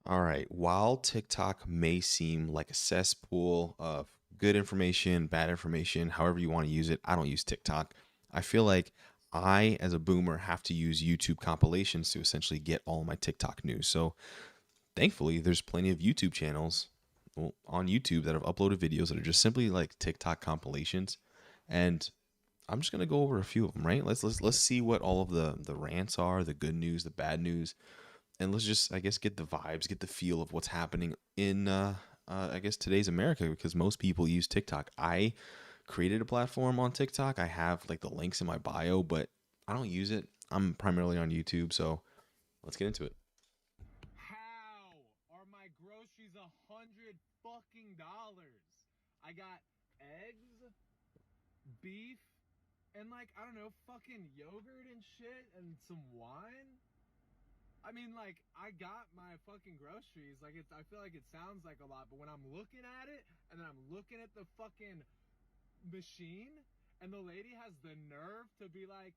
All right. While TikTok may seem like a cesspool of good information, bad information, however you want to use it, I don't use TikTok. I feel like I, as a boomer, have to use YouTube compilations to essentially get all my TikTok news. So thankfully, there's plenty of YouTube channels on YouTube that have uploaded videos that are just simply like TikTok compilations. And I'm just gonna go over a few of them, right? Let's see what all of the rants are, the good news, the bad news, and let's just, I guess, get the vibes, get the feel of what's happening in I guess today's America, because most people use TikTok. I created a platform on TikTok. I have like the links in my bio, but I don't use it. I'm primarily on YouTube, so let's get into it. How are my groceries $100 fucking? I got eggs, beef, and like I don't know, fucking yogurt and shit, and some wine. I mean, like I got my fucking groceries. Like it's, I feel like it sounds like a lot, but when I'm looking at it and then I'm looking at the fucking machine, and the lady has the nerve to be like,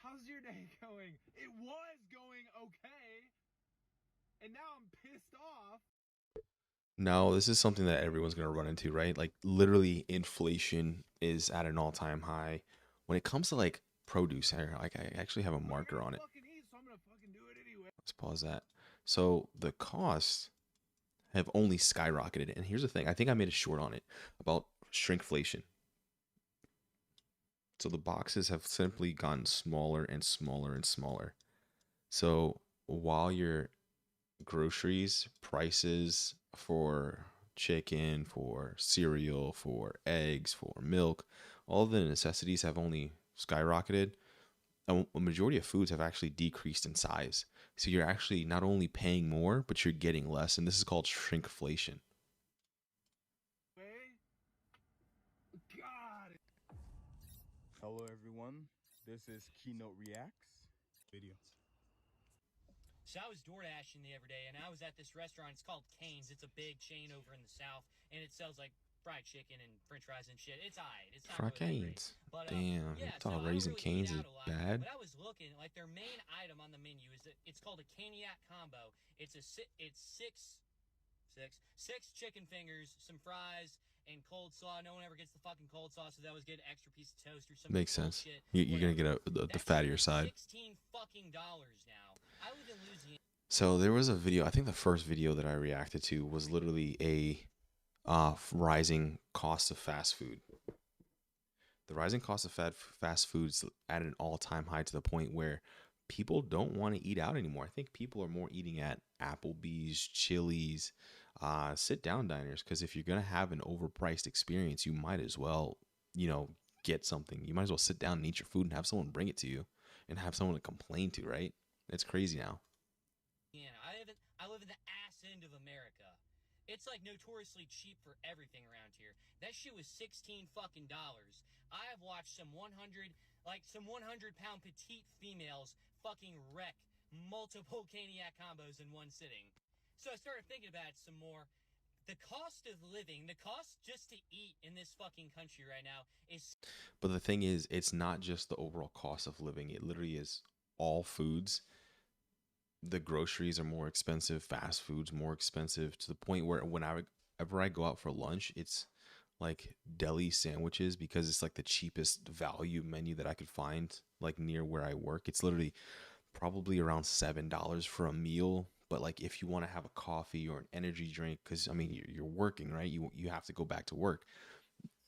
"How's your day going?" It was going okay, and now I'm pissed off. Now, this is something that everyone's gonna run into, right? Like literally, inflation is at an all-time high. When it comes to like produce, I actually have a But I marker gotta on it. fucking eat, so I'm gonna fucking do it anyway. Let's pause that. So the costs have only skyrocketed. And here's the thing, I think I made a short on it about shrinkflation. So the boxes have simply gotten smaller and smaller and smaller. So while your groceries prices for chicken, for cereal, for eggs, for milk, all the necessities have only skyrocketed, a majority of foods have actually decreased in size. So you're actually not only paying more, but you're getting less. And this is called shrinkflation. God. Hello everyone, this is Keynote Reacts video. So I was door dashing the other day, and I was at this restaurant. It's called Cane's. It's a big chain over in the South, and it sells like fried chicken and French fries and shit. It's alright. It's not Fried really that great, Cane's. but Damn, you yeah. So thought I don't Raising really eat Cane's is out a lot. bad? But I was looking, like their main item on the menu is that it's called a Caniac combo. It's six chicken fingers, some fries, and cold slaw. No one ever gets the fucking cold slaw, so they always get an extra piece of toast or some Makes sense. bullshit. You're gonna Whatever. get the That shit fattier was side. 16 fucking dollars now. I live in Louisiana. So there was a video. I think the first video that I reacted to was literally a rising cost of fast food. The rising cost of fast foods at an all-time high to the point where people don't want to eat out anymore. I think people are more eating at Applebee's, Chili's, sit-down diners. Because if you're gonna have an overpriced experience, you might as well, you know, get something. You might as well sit down and eat your food and have someone bring it to you, and have someone to complain to. Right? It's crazy now. Yeah, I live in the ass end of America. It's like notoriously cheap for everything around here. That shit was 16 fucking dollars. I have watched some 100-pound petite females fucking wreck multiple Caniac combos in one sitting. So I started thinking about it some more. The cost of living, the cost just to eat in this fucking country right now is. But the thing is, it's not just the overall cost of living. It literally is all foods. The groceries are more expensive, fast food's more expensive, to the point where whenever I go out for lunch, it's like deli sandwiches, because it's like the cheapest value menu that I could find like near where I work. It's literally probably around $7 for a meal. But like if you want to have a coffee or an energy drink, because I mean you're working, right? You have to go back to work.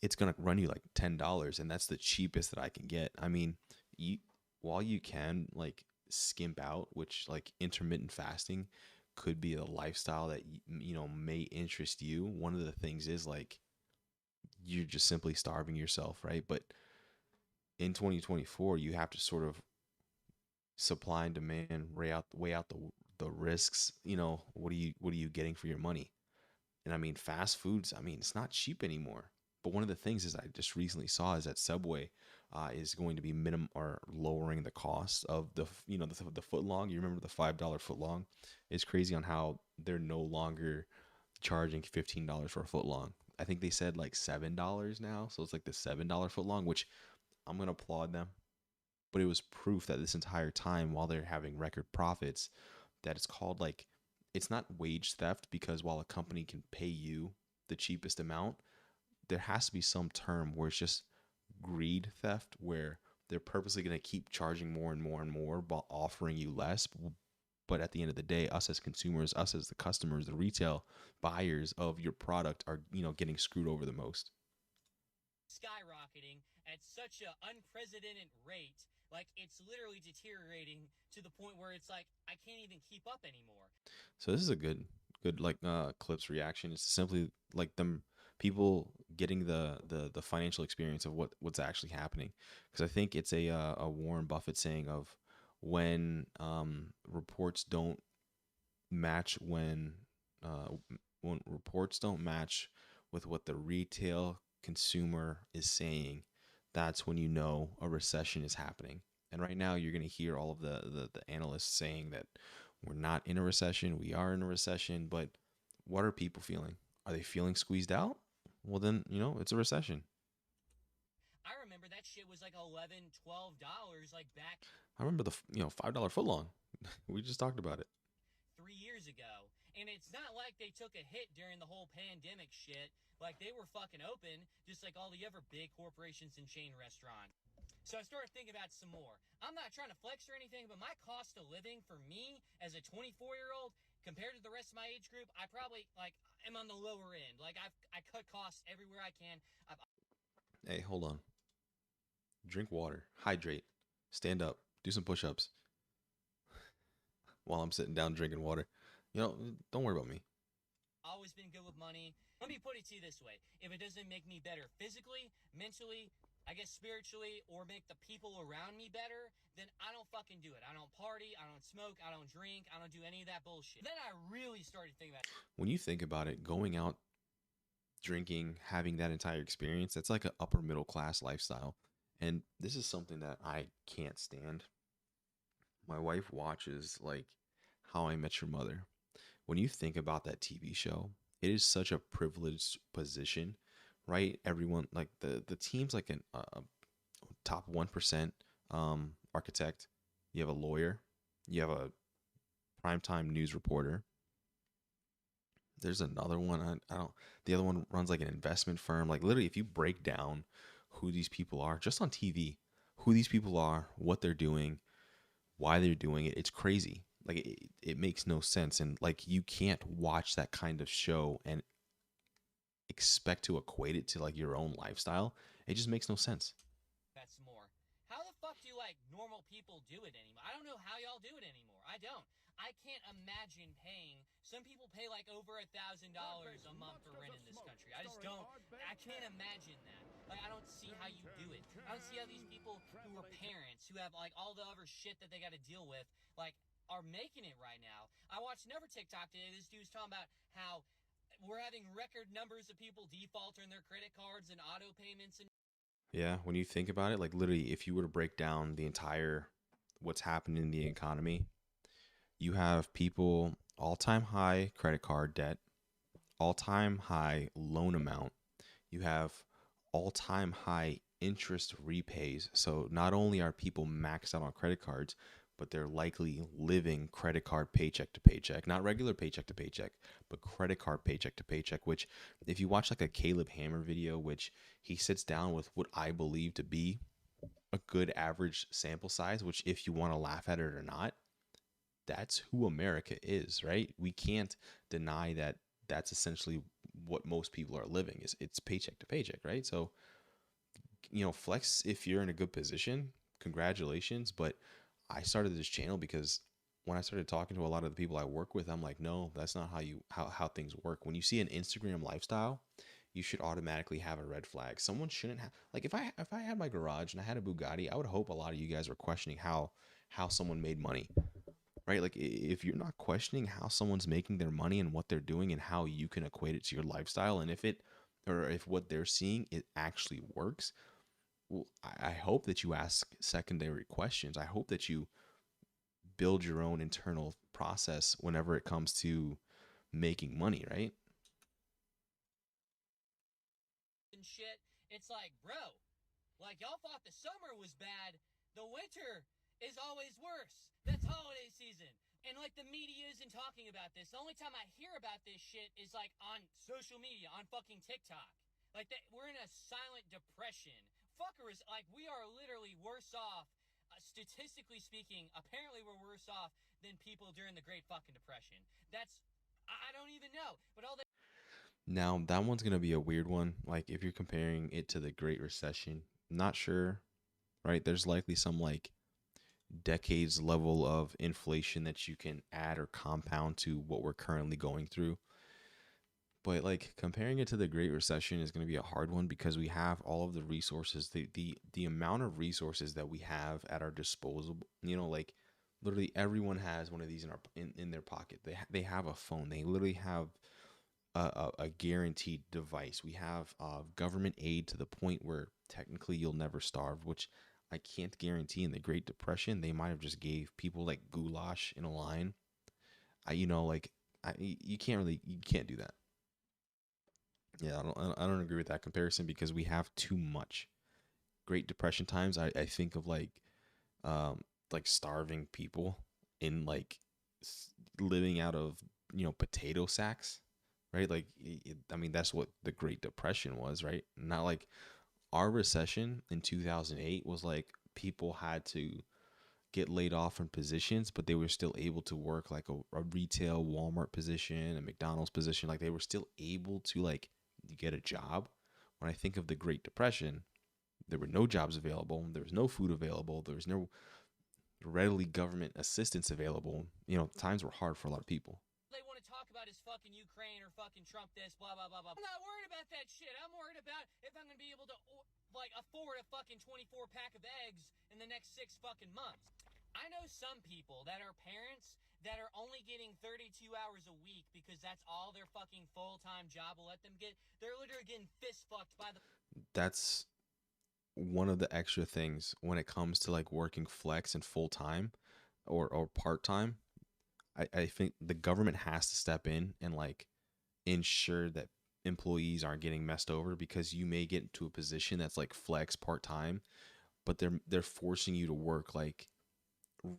It's gonna run you like $10, and that's the cheapest that I can get. I mean, you while you can like skimp out, which like intermittent fasting could be a lifestyle that may interest you. One of the things is like you're just simply starving yourself, right? But in 2024, you have to sort of supply and demand, weigh out the risks. What are you getting for your money? And I mean, fast foods, I mean, it's not cheap anymore. But one of the things is I just recently saw is that Subway is going to be minimum or lowering the cost of the foot long. You remember the $5 foot long? It's crazy on how they're no longer charging $15 for a foot long. I think they said like $7 now, so it's like the $7 foot long, which I'm gonna applaud them. But it was proof that this entire time, while they're having record profits, that it's called like it's not wage theft, because while a company can pay you the cheapest amount, there has to be some term where it's just greed theft, where they're purposely going to keep charging more and more and more while offering you less. But at the end of the day, us as consumers, us as the customers, the retail buyers of your product are, getting screwed over the most. Skyrocketing at such an unprecedented rate. Like, it's literally deteriorating to the point where it's like, I can't even keep up anymore. So this is a good like Clips reaction. It's simply like them people getting the financial experience of what's actually happening, because I think it's a Warren Buffett saying of when reports don't match when reports don't match with what the retail consumer is saying, that's when you know a recession is happening. And right now you're going to hear all of the analysts saying that we're not in a recession, we are in a recession, but what are people feeling? Are they feeling squeezed out? Well, then, it's a recession. I remember that shit was like $11, $12 like back. I remember the $5 footlong. We just talked about it 3 years ago. And it's not like they took a hit during the whole pandemic shit. Like, they were fucking open, just like all the other big corporations and chain restaurants. So I started thinking about some more. I'm not trying to flex or anything, but my cost of living for me as a 24-year-old compared to the rest of my age group, I probably am on the lower end. Like, I cut costs everywhere I can. Hey, hold on. Drink water, hydrate, stand up, do some push-ups while I'm sitting down drinking water. Don't worry about me. Always been good with money. Let me put it to you this way. If it doesn't make me better physically, mentally, I guess spiritually, or make the people around me better, then I don't fucking do it. I don't party, I don't smoke, I don't drink, I don't do any of that bullshit. Then I really started thinking about it. When you think about it, going out, drinking, having that entire experience, that's like an upper middle class lifestyle. And this is something that I can't stand. My wife watches like How I Met Your Mother. When you think about that TV show, it is such a privileged position, right? Everyone, like the team's like a top 1% architect. You have a lawyer. You have a primetime news reporter. There's another one. I don't. The other one runs like an investment firm. Like, literally, if you break down who these people are just on TV, who these people are, what they're doing, why they're doing it, it's crazy. Like, it makes no sense. And like, you can't watch that kind of show and expect to equate it to like your own lifestyle. It just makes no sense. That's more. How the fuck do like normal people do it anymore? I don't know how y'all do it anymore. I don't. I can't imagine paying. Some people pay like over $1,000 a month for rent in this country. I just don't. I can't imagine that. Like, I don't see how you do it. I don't see how these people who are parents, who have like all the other shit that they got to deal with, like, are making it right now. I watched another TikTok today. This dude was talking about how we're having record numbers of people defaulting their credit cards and auto payments. And yeah, when you think about it, like, literally, if you were to break down the entire what's happened in the economy, you have people all-time high credit card debt, all-time high loan amount. You have all-time high interest repays. So not only are people maxed out on credit cards, but they're likely living credit card paycheck to paycheck, not regular paycheck to paycheck, but credit card paycheck to paycheck, which if you watch like a Caleb Hammer video, which he sits down with what I believe to be a good average sample size, which if you want to laugh at it or not, that's who America is, right? We can't deny that that's essentially what most people are living is. It's paycheck to paycheck, right? So, flex if you're in a good position, congratulations. But I started this channel because when I started talking to a lot of the people I work with, I'm like, no, that's not how things work. When you see an Instagram lifestyle, you should automatically have a red flag. Someone shouldn't have, like, if I had my garage and I had a Bugatti, I would hope a lot of you guys are questioning how someone made money, right? Like, if you're not questioning how someone's making their money and what they're doing and how you can equate it to your lifestyle, and if what they're seeing, it actually works, well, I hope that you ask secondary questions. I hope that you build your own internal process whenever it comes to making money, right? and shit. It's like, bro, like, y'all thought the summer was bad. The winter is always worse. That's holiday season. And like the media isn't talking about this. The only time I hear about this shit is like on social media, on fucking TikTok. Like that, we're in a silent depression. Fuckers, like we are literally worse off, statistically speaking. Apparently, we're worse off than people during the Great fucking Depression. That's I don't even know. But all the Now, that one's going to be a weird one. Like, if you're comparing it to the Great Recession, not sure, right? There's likely some like decades level of inflation that you can add or compound to what we're currently going through. But like comparing it to the Great Recession is going to be a hard one because we have all of the resources, the amount of resources that we have at our disposal. You know, like literally everyone has one of these in their pocket. They have a phone. They literally have a guaranteed device. We have government aid to the point where technically you'll never starve, which I can't guarantee. In the Great Depression, they might have just gave people like goulash in a line. You can't do that. Yeah, I don't agree with that comparison because we have too much. Great Depression times, I think of like starving people in like living out of potato sacks, right? Like I mean that's what the Great Depression was, right? Not like our recession in 2008 was like people had to get laid off from positions, but they were still able to work like a retail Walmart position, a McDonald's position. Like they were still able to like get a job. When I think of the Great Depression, there were no jobs available. There was no food available. There was no readily government assistance available. Times were hard for a lot of people. they want to talk about is fucking Ukraine or fucking Trump this, blah, blah, blah, blah. I'm not worried about that shit. I'm worried about if I'm going to be able to, like, afford a fucking 24 pack of eggs in the next 6 fucking months. I know some people that are parents that are only getting 32 hours a week because that's all their fucking full-time job will let them get. They're literally getting fist fucked by the... That's one of the extra things when it comes to like working flex and full-time or part-time. I think the government has to step in and like ensure that employees aren't getting messed over, because you may get into a position that's like flex part-time, but they're forcing you to work like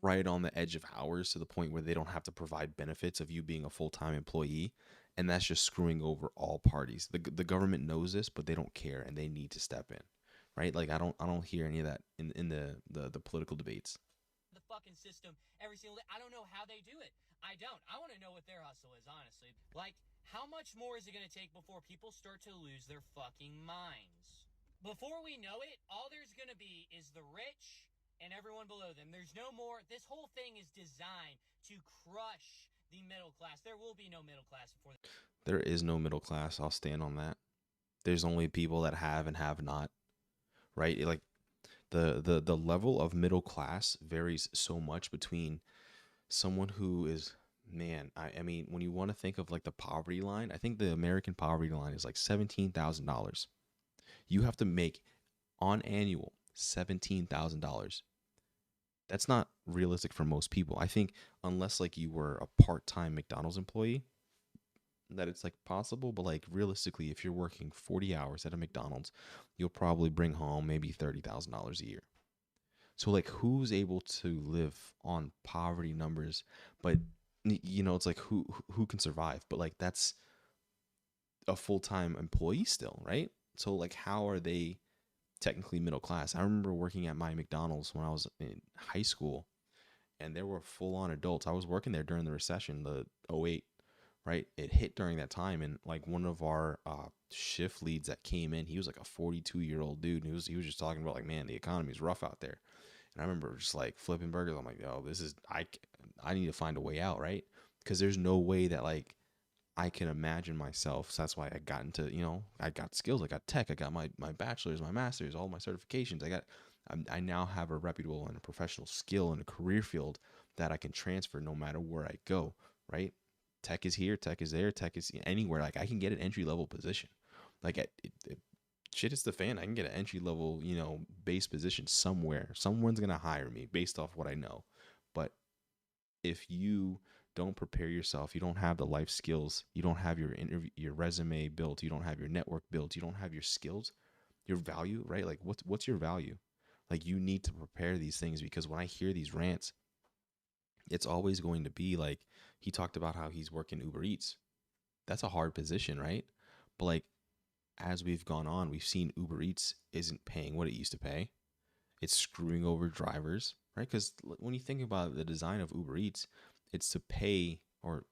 right on the edge of hours to the point where they don't have to provide benefits of you being a full-time employee, and that's just screwing over all parties. The government knows this, but they don't care, and they need to step in, right? Like I don't hear any of that in the political debates. The fucking system every single day. I don't know how they do it. I don't. I want to know what their hustle is, honestly. Like, how much more is it going to take before people start to lose their fucking minds? Before we know it, all there's going to be is the rich and everyone below them. There's no more. This whole thing is designed to crush the middle class. There will be no middle class before. There is no middle class. I'll stand on that. There's only people that have and have not, right? Like the level of middle class varies so much between someone who is, man, I mean, when you want to think of like the poverty line, I think the American poverty line is like $17,000. You have to make on annual $17,000. That's not realistic for most people. I think unless like you were a part-time McDonald's employee, that it's like possible, but like realistically, if you're working 40 hours at a McDonald's, you'll probably bring home maybe $30,000 a year. So like who's able to live on poverty numbers, but it's like who can survive, but like that's a full-time employee still, right? So like how are they technically middle class? I remember working at my McDonald's when I was in high school, and there were full-on adults. I was working there during the recession, the '08, right? It hit during that time, and like one of our shift leads that came in, he was like a 42-year-old dude, and he was just talking about like, man, the economy is rough out there. And I remember just like flipping burgers. I'm like, yo, I need to find a way out, right? Because there's no way that like I can imagine myself. So that's why I got into, I got skills. I got tech. I got my bachelor's, my master's, all my certifications. I now have a reputable and a professional skill in a career field that I can transfer no matter where I go, right? Tech is here, tech is there, tech is anywhere. Like I can get an entry level position. Like shit hits the fan, I can get an entry level, base position somewhere. Someone's gonna hire me based off what I know. But if you don't prepare yourself, you don't have the life skills, you don't have your resume built, you don't have your network built, you don't have your skills, your value, right? Like what's your value? Like you need to prepare these things, because when I hear these rants, it's always going to be like, he talked about how he's working Uber Eats. That's a hard position, right? But like, as we've gone on, we've seen Uber Eats isn't paying what it used to pay. It's screwing over drivers, right? Because when you think about the design of Uber Eats, it's to pay, or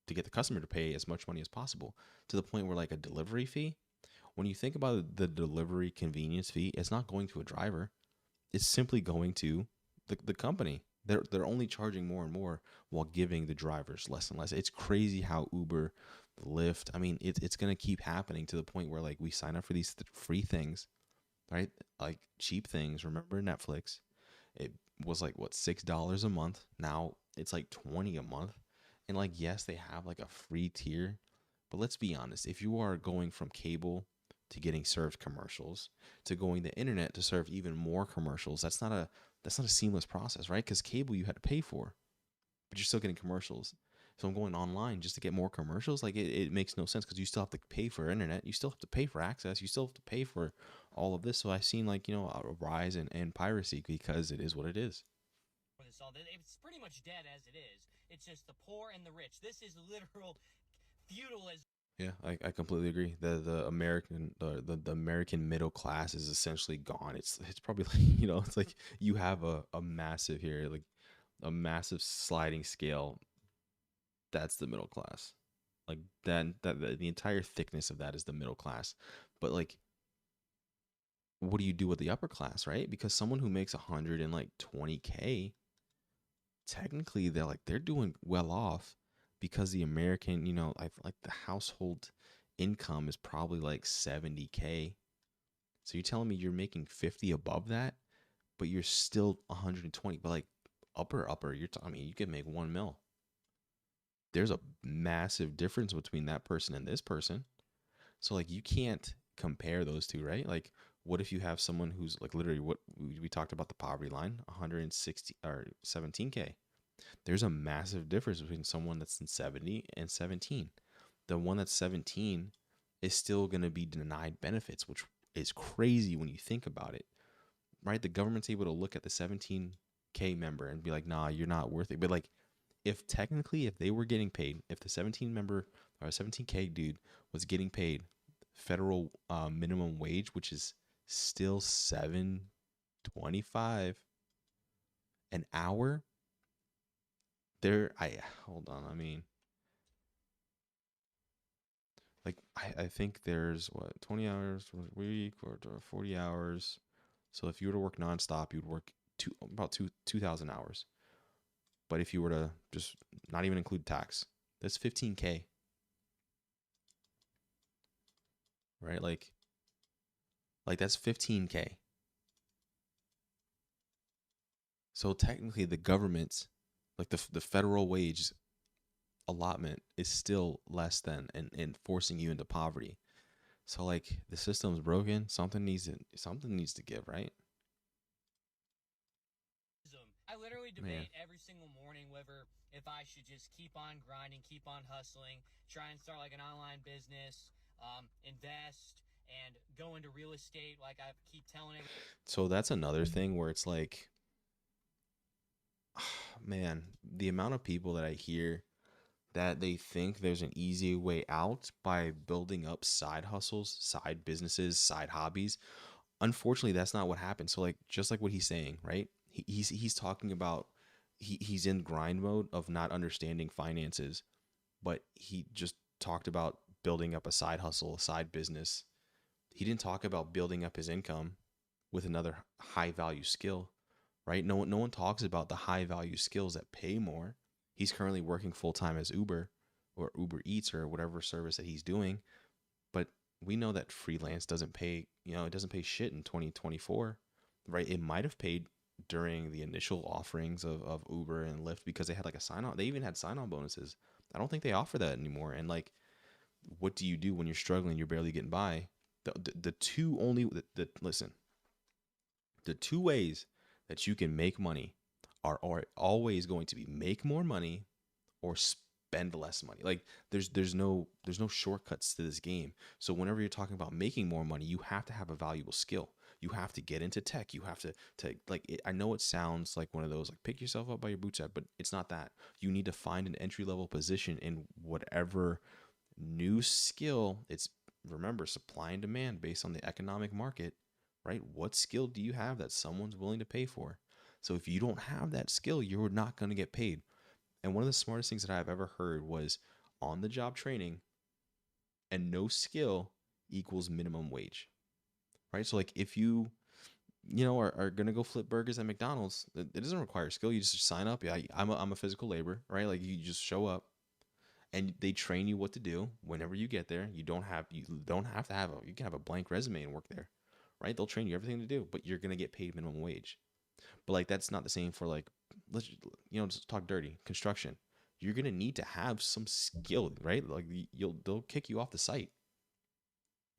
to get the customer to pay as much money as possible, to the point where like a delivery fee, when you think about the delivery convenience fee, it's not going to a driver. It's simply going to the company. They're only charging more and more while giving the drivers less and less. It's crazy how Uber, Lyft, I mean, it's going to keep happening to the point where like we sign up for these free things, right? Like cheap things. Remember Netflix? It was like what, $6 a month. Now it's like 20 a month. And like, yes, they have like a free tier, but let's be honest. If you are going from cable to getting served commercials to going the internet to serve even more commercials, that's not a seamless process, right? Because cable you had to pay for, but you're still getting commercials. So I'm going online just to get more commercials. Like it makes no sense, because you still have to pay for internet. You still have to pay for access. You still have to pay for all of this. So I've seen like, a rise in piracy, because it is what it is. For this all, it's pretty much dead as it is. It's just the poor and the rich. This is literal feudalism. Yeah, I completely agree. The American middle class is essentially gone. It's probably like, it's like you have a massive here, like a massive sliding scale. That's the middle class. Like that the entire thickness of that is the middle class. But like, what do you do with the upper class, right? Because someone who makes 120K, technically they're doing well off, because the American, I like the household income is probably like 70K. So you're telling me you're making 50 above that, but you're still 120. But like upper, I mean, you can make 1 mil. There's a massive difference between that person and this person. So like, you can't compare those two, right? Like, what if you have someone who's like literally what we talked about, the poverty line, 160 or 17K. There's a massive difference between someone that's in 70 and 17. The one that's 17 is still going to be denied benefits, which is crazy when you think about it, right? The government's able to look at the 17K member and be like, nah, you're not worth it. But like, if they were getting paid, if the 17 member or 17K dude was getting paid federal minimum wage, which is still $7.25 an hour, hold on. I mean, like, I think there's 20 hours a week or 40 hours. So if you were to work nonstop, you'd work about 2,000 hours. But if you were to just not even include tax, that's 15K. Right? Like that's 15K. So technically the government's, like the federal wage allotment is still less than, and forcing you into poverty. So like, the system's broken. Something needs to give, right? I literally Man. debate every single morning whether if I should just keep on grinding, keep on hustling, try and start like an online business, invest, and go into real estate like I keep telling everyone. So that's another thing where it's like, man, the amount of people that I hear that they think there's an easy way out by building up side hustles, side businesses, side hobbies. Unfortunately, that's not what happens. So like, just like what he's saying, right? He's talking about, he's in grind mode of not understanding finances, but he just talked about building up a side hustle, a side business. He didn't talk about building up his income with another high value skill, right? No one talks about the high value skills that pay more. He's currently working full time as Uber or Uber Eats or whatever service that he's doing, but we know that freelance doesn't pay, it doesn't pay shit in 2024, right? It might have paid during the initial offerings of Uber and Lyft, because they had like a sign on. They even had sign on bonuses. I don't think they offer that anymore. And like, what do you do when you're struggling? You're barely getting by. The two ways that you can make money are always going to be make more money or spend less money. Like, there's no shortcuts to this game. So whenever you're talking about making more money, you have to have a valuable skill. You have to get into tech. You have to like I know it sounds like one of those like pick yourself up by your bootstrap, but it's not that. You need to find an entry level position in whatever new skill. It's, remember, supply and demand based on the economic market, right? What skill do you have that someone's willing to pay for? So if you don't have that skill, you're not going to get paid. And one of the smartest things that I've ever heard was on the job training and no skill equals minimum wage, right? So like if you are going to go flip burgers at McDonald's, it doesn't require skill. You just sign up. Yeah, I'm a physical labor, right? Like you just show up and they train you what to do whenever you get there. You don't have to have you can have a blank resume and work there, right? They'll train you everything to do, but you're going to get paid minimum wage. But like that's not the same for like, let's just talk dirty construction. You're going to need to have some skill, right? Like they'll kick you off the site.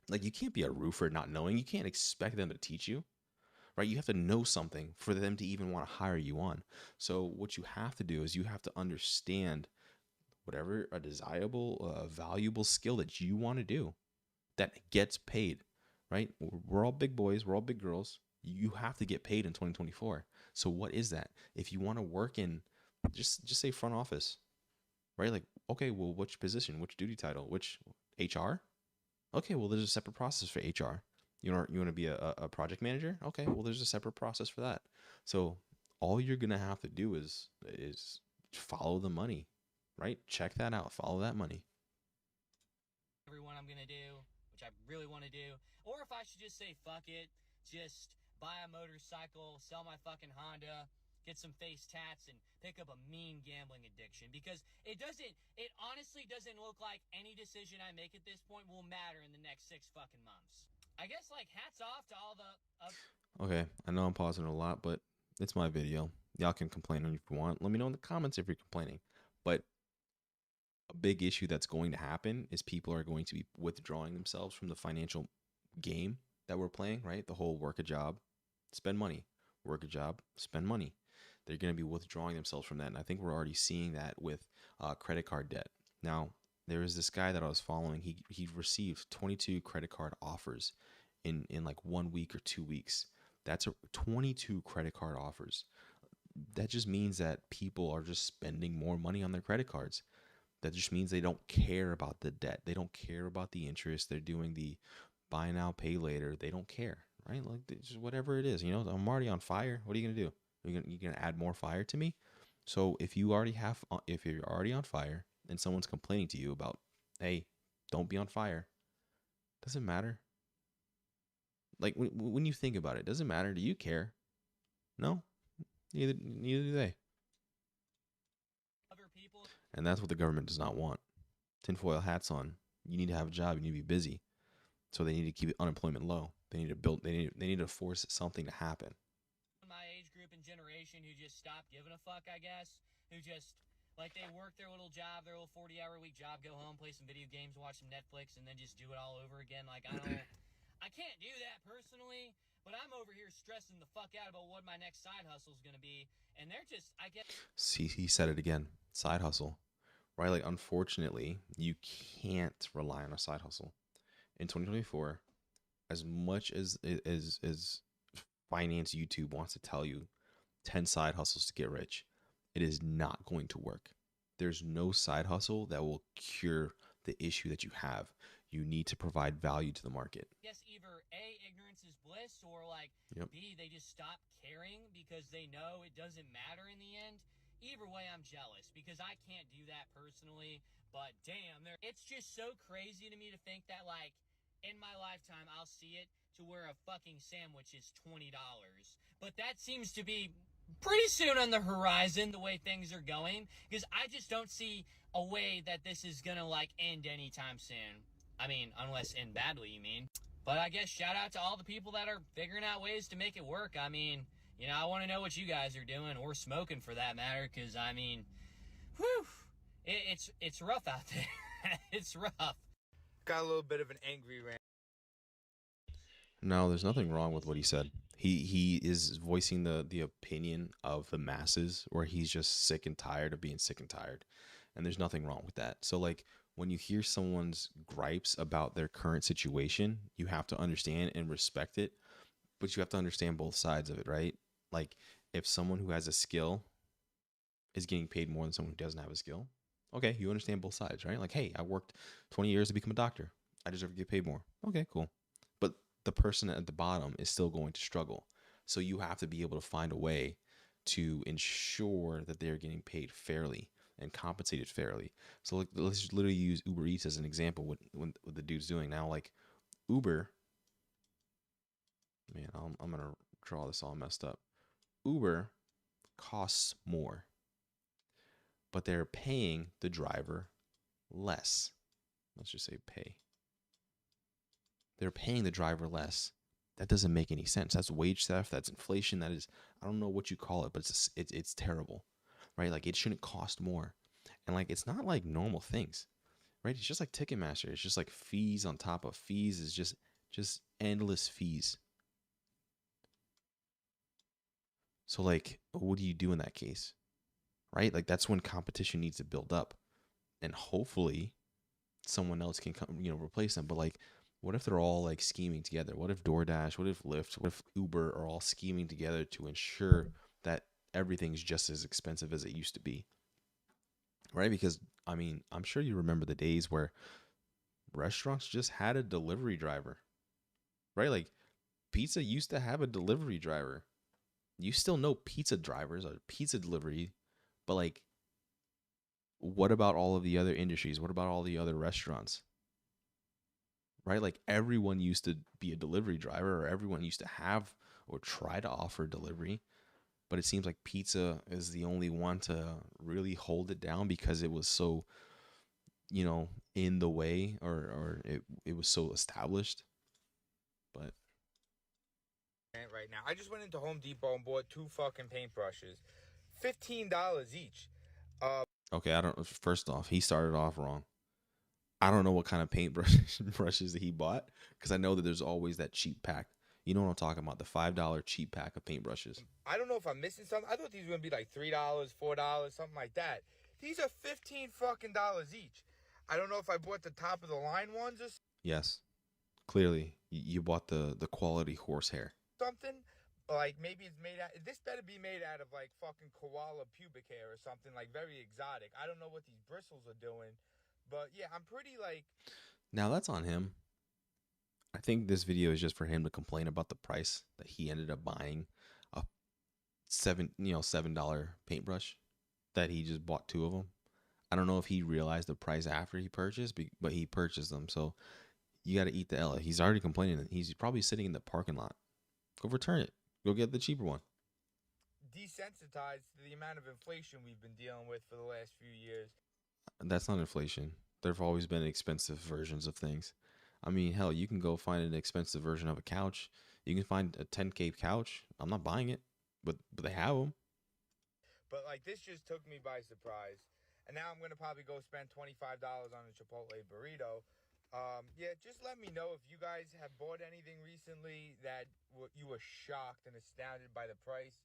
Like you can't be a roofer not knowing. You can't expect them to teach you, right? You have to know something for them to even want to hire you on. So what you have to do is you have to understand whatever a desirable, valuable skill that you want to do that gets paid, right? We're all big boys. We're all big girls. You have to get paid in 2024. So what is that? If you want to work in just say front office, right? Like, okay, well, which position, which duty title, which HR? Okay, well, there's a separate process for HR. You want to be a project manager? Okay, well, there's a separate process for that. So all you're gonna have to do is follow the money, right? Check that out. Follow that money. Everyone I'm gonna do, which I really want to do, or if I should just say fuck it, just buy a motorcycle, sell my fucking Honda, get some face tats, and pick up a mean gambling addiction, because it honestly doesn't look like any decision I make at this point will matter in the next 6 fucking months. I guess, like, hats off to all the... Okay, I know I'm pausing a lot, but it's my video. Y'all can complain if you want. Let me know in the comments if you're complaining. But a big issue that's going to happen is people are going to be withdrawing themselves from the financial game that we're playing, right? The whole work a job, spend money, work a job, spend money. They're going to be withdrawing themselves from that. And I think we're already seeing that with credit card debt. Now, there is this guy that I was following. He received 22 credit card offers in like 1 week or 2 weeks. That's 22 credit card offers. That just means that people are just spending more money on their credit cards. That just means they don't care about the debt. They don't care about the interest. They're doing the buy now, pay later. They don't care, right? Like just whatever it is, I'm already on fire. What are you going to do? You're going to add more fire to me? So if you're already on fire and someone's complaining to you about, hey, don't be on fire, doesn't matter. Like when you think about it, doesn't matter. Do you care? No, neither do they. Other people. And that's what the government does not want. Tinfoil hats on. You need to have a job. You need to be busy. So they need to keep unemployment low. They need to build. They need to force something to happen. My age group and generation who just stopped giving a fuck, I guess. Who just, like, they work their little job, their little 40-hour-a-week job, go home, play some video games, watch some Netflix, and then just do it all over again. Like, I can't do that personally, but I'm over here stressing the fuck out about what my next side hustle is going to be. And they're just, I guess. See, he said it again. Side hustle, right? Like, unfortunately, you can't rely on a side hustle. In 2024, as much as finance YouTube wants to tell you 10 side hustles to get rich, it is not going to work. There's no side hustle that will cure the issue that you have. You need to provide value to the market. Yes, either A, ignorance is bliss, or like Yep. B, they just stop caring because they know it doesn't matter in the end. Either way, I'm jealous because I can't do that personally, but damn, it's just so crazy to me to think that, like, in my lifetime, I'll see it to where a fucking sandwich is $20. But that seems to be pretty soon on the horizon, the way things are going, because I just don't see a way that this is gonna, like, end anytime soon. I mean, unless end badly, you mean. But I guess shout out to all the people that are figuring out ways to make it work. I mean, I want to know what you guys are doing, or smoking for that matter, because, I mean, whew, it's rough out there. It's rough. Got a little bit of an angry rant. No, there's nothing wrong with what he said. He is voicing the opinion of the masses, where he's just sick and tired of being sick and tired. And there's nothing wrong with that. So, like, when you hear someone's gripes about their current situation, you have to understand and respect it. but you have to understand both sides of it, right? Like if someone who has a skill is getting paid more than someone who doesn't have a skill, okay, you understand both sides, right? Like, hey, I worked 20 years to become a doctor. I deserve to get paid more. Okay, cool. But the person at the bottom is still going to struggle. So you have to be able to find a way to ensure that they're getting paid fairly and compensated fairly. So like, let's just literally use Uber Eats as an example. What the dude's doing now, like Uber. Man, I'm gonna draw this all messed up. Uber costs more, but they're paying the driver less. Let's just say pay. They're paying the driver less. That doesn't make any sense. That's wage theft. That's inflation. That is, I don't know what you call it, but it's terrible, right? Like it shouldn't cost more, and like it's not like normal things, right? It's just like Ticketmaster. It's just like fees on top of fees. Is just endless fees. So like, what do you do in that case, right? Like that's when competition needs to build up, and hopefully someone else can come, replace them. But like, what if they're all like scheming together? What if DoorDash, what if Lyft, what if Uber are all scheming together to ensure that everything's just as expensive as it used to be? Right? Because I mean, I'm sure you remember the days where restaurants just had a delivery driver, right? Like pizza used to have a delivery driver. You still know pizza drivers or pizza delivery, but like, what about all of the other industries? What about all the other restaurants? Right? Like everyone used to be a delivery driver, or everyone used to have or try to offer delivery. But it seems like pizza is the only one to really hold it down because it was so, in the way, or it was so established. But right now. I just went into Home Depot and bought 2 fucking paintbrushes. $15 each. okay, first off, he started off wrong. I don't know what kind of brushes that he bought, because I know that there's always that cheap pack. You know what I'm talking about, the $5 cheap pack of paintbrushes. I don't know if I'm missing something. I thought these were gonna be like $3, $4, something like that. These are $15 fucking dollars each. I don't know if I bought the top of the line ones or Yes, clearly you bought the quality horsehair. something. Like maybe it's made out. This better be made out of like fucking koala pubic hair or something, like very exotic. I don't know what these bristles are doing, but yeah, I'm pretty like. Now that's on him. I think this video is just for him to complain about the price that he ended up buying a $7 paintbrush that he just bought 2 of them. I don't know if he realized the price after he purchased, but he purchased them. So you got to eat the L. He's already complaining. He's probably sitting in the parking lot. Go return it. Go get the cheaper one. Desensitized to the amount of inflation we've been dealing with for the last few years. That's not inflation. There've always been expensive versions of things. I mean, hell, you can go find an expensive version of a couch. You can find a $10K couch. I'm not buying it, but they have them. But like this just took me by surprise, and now I'm gonna probably go spend $25 on a Chipotle burrito. Yeah, just let me know if you guys have bought anything recently that you were shocked and astounded by the price.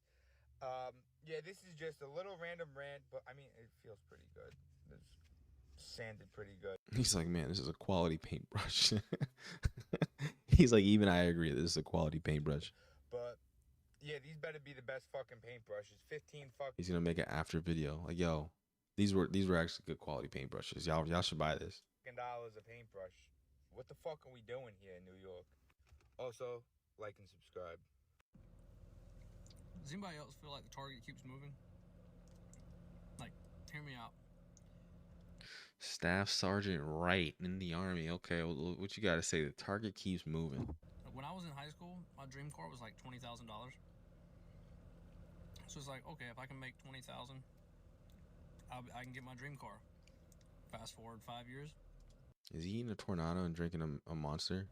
Yeah, this is just a little random rant, but I mean, it feels pretty good. It's sanded pretty good. He's like, man, this is a quality paintbrush. He's like, even I agree that this is a quality paintbrush. But yeah, these better be the best fucking paintbrushes. 15 fucking. He's gonna make an after video like, yo, these were actually good quality paintbrushes. Y'all should buy this. Dollars a paintbrush. What the fuck are we doing here in New York? Also, like and subscribe. Does anybody else feel like the target keeps moving? Like, hear me out. Staff Sergeant Wright in the Army. Okay, well, what you got to say? The target keeps moving. When I was in high school, my dream car was like $20,000. So it's like, okay, if I can make $20,000, I can get my dream car. Fast forward 5 years. Is he eating a tornado and drinking a monster?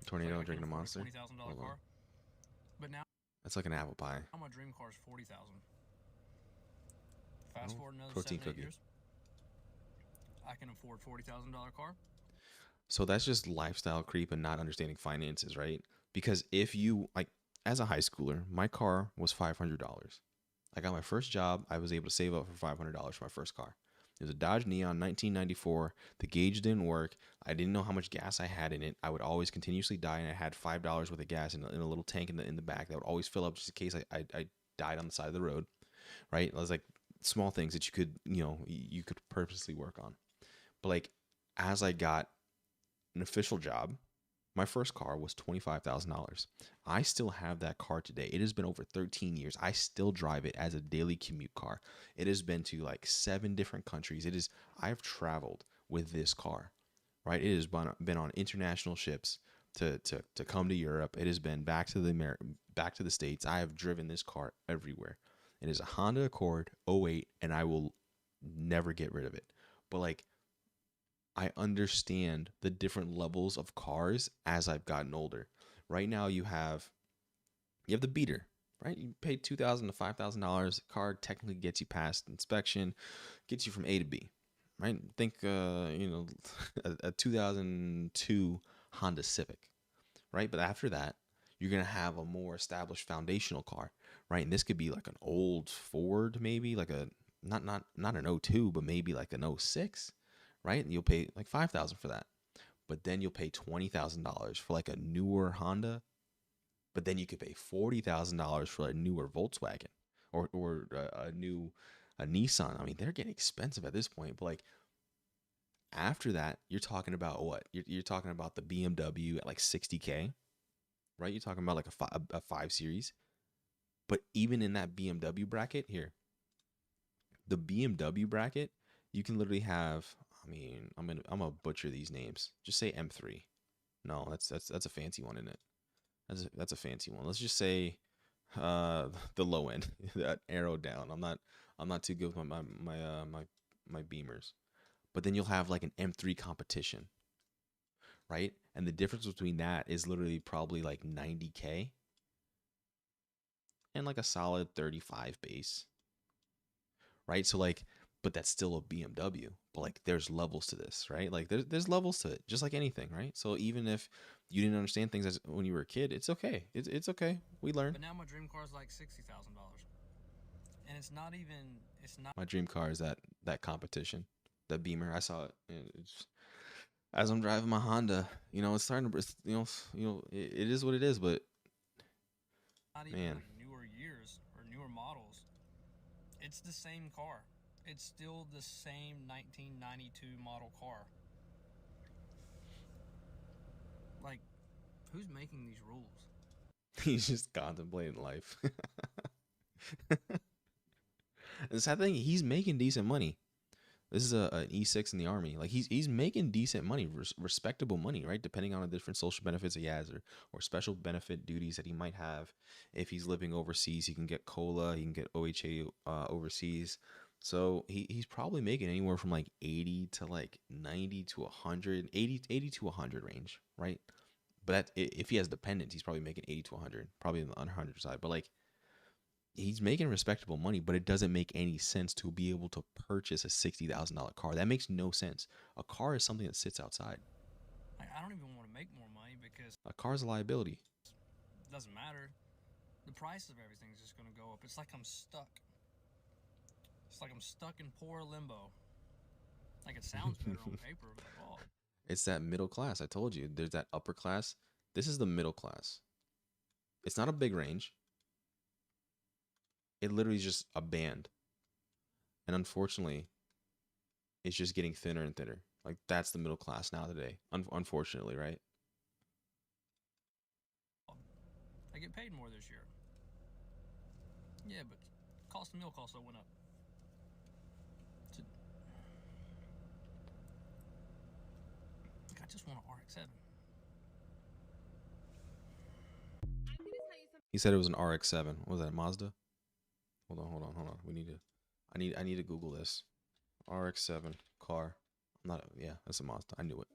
A tornado and drinking a monster? $20,000 car. But now that's like an apple pie. my dream car is $40,000. Fast forward another protein 7-8 cookie. years, I can afford $40,000 car. So that's just lifestyle creep and not understanding finances, right? Because if you, like, as a high schooler, my car was $500. I got my first job. I was able to save up for $500 for my first car. It was a Dodge Neon 1994. The gauge didn't work. I didn't know how much gas I had in it. I would always continuously die, and I had $5 worth of gas in a little tank in the back that would always fill up just in case I died on the side of the road, right? It was like small things that you could purposely work on. But like as I got an official job, my first car was $25,000. I still have that car today. It has been over 13 years. I still drive it as a daily commute car. It has been to like 7 different countries. I've traveled with this car, right? It has been on international ships to come to Europe. It has been back to the States. I have driven this car everywhere. It is a Honda Accord 08, and I will never get rid of it. But like, I understand the different levels of cars as I've gotten older. Right now you have the beater, right? You pay $2,000 to $5,000. Car technically gets you past inspection, gets you from A to B, right? Think a 2002 Honda Civic, right? But after that, you're gonna have a more established foundational car, right? And this could be like an old Ford, maybe like a not an 02, but maybe like an 06. Right? And you'll pay like $5,000 for that. But then you'll pay $20,000 for like a newer Honda. But then you could pay $40,000 for a newer Volkswagen or a Nissan. I mean, they're getting expensive at this point. But like after that, you're talking about what? You're talking about the BMW at like $60K, right? You're talking about like a 5 Series. But even in that BMW bracket here, the BMW bracket, you can literally have. I mean, I'm gonna butcher these names. Just say M3. No, that's a fancy one, isn't it? That's a fancy one. Let's just say the low end, that arrow down. I'm not too good with my Beamers. But then you'll have like an M3 competition, right? And the difference between that is literally probably like $90K and like a solid 35 base, right? So like, but that's still a BMW. But like, there's levels to this, right? Like, there's levels to it, just like anything, right? So even if you didn't understand things when you were a kid, it's okay. It's okay. We learn. But now my dream car is like $60,000, and it's not. My dream car is that competition, that Beamer. I saw it. And it's as I'm driving my Honda. It's starting to. It is what it is. But not even like newer years or newer models. It's the same car. It's still the same 1992 model car. Like, who's making these rules? He's just contemplating life. The sad thing, he's making decent money. This is an E6 in the Army. Like, he's making decent money, respectable money, right? Depending on the different social benefits he has or special benefit duties that he might have. If he's living overseas, he can get COLA, he can get OHA overseas. So he's probably making anywhere from like 80 to like 90 to 100, 80 to 100 range, right? But if he has dependents, he's probably making 80 to 100, probably on the 100 side. But like, he's making respectable money, but it doesn't make any sense to be able to purchase a $60,000 car. That makes no sense. A car is something that sits outside. Like, I don't even want to make more money because a car is a liability. It doesn't matter. The price of everything's just going to go up. It's like I'm stuck. It's like I'm stuck in poor limbo. Like, it sounds better on paper, but oh. It's that middle class. I told you, there's that upper class. This is the middle class. It's not a big range. It literally is just a band. And unfortunately, it's just getting thinner and thinner. Like, that's the middle class now today. Unfortunately, right? I get paid more this year. Yeah, but cost of milk also went up. I just want an RX-7. He said it was an RX-7. What was that, Mazda? Hold on. I need to Google this. RX-7 car. That's a Mazda. I knew it.